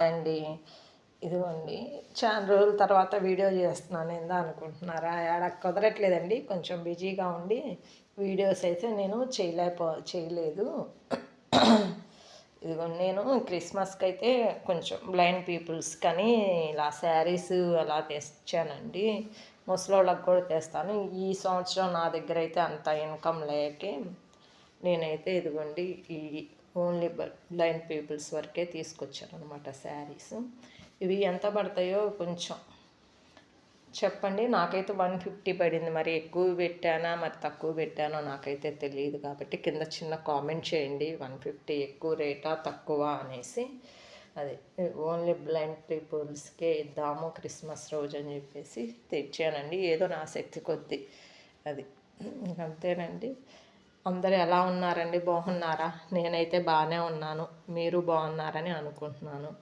అండి ఇదిగోండి చాలా రోజుల తర్వాత వీడియో చేస్తున్నాను ఏందా అనుకుంటున్నారా? ఏడ కుదరట్లేదండి, కొంచెం బిజీగా ఉండి వీడియోస్ అయితే నేను చేయలేదు. ఇదిగో నేను క్రిస్మస్కి అయితే కొంచెం బ్లైండ్ పీపుల్స్ కానీ ఇలా శారీస్ అలా తెచ్చానండి. ముసలోళ్ళకి కూడా తెస్తాను. ఈ సంవత్సరం నా దగ్గర అయితే అంత ఇన్కమ్ లేకే నేనైతే ఇదిగోండి ఈ ఓన్లీ బ్లైండ్ పీపుల్స్ వరకే తీసుకొచ్చాను అనమాట శారీస్. ఇవి ఎంత పడతాయో కొంచెం చెప్పండి. నాకైతే 150 పడింది. మరి ఎక్కువ పెట్టానా మరి తక్కువ పెట్టానో నాకైతే తెలియదు, కాబట్టి కింద చిన్న కామెంట్ చేయండి. 150 ఎక్కువ రేటా తక్కువ అనేసి. అది ఓన్లీ బ్లైండ్ పీపుల్స్కే ఇద్దాము క్రిస్మస్ రోజు అని చెప్పేసి తెచ్చానండి, ఏదో నా శక్తి కొద్దీ. అది అంతేనండి. అందరూ ఎలా ఉన్నారండి? బాగున్నారా? నేనైతే బాగానే ఉన్నాను. మీరు బాగున్నారని అనుకుంటున్నాను.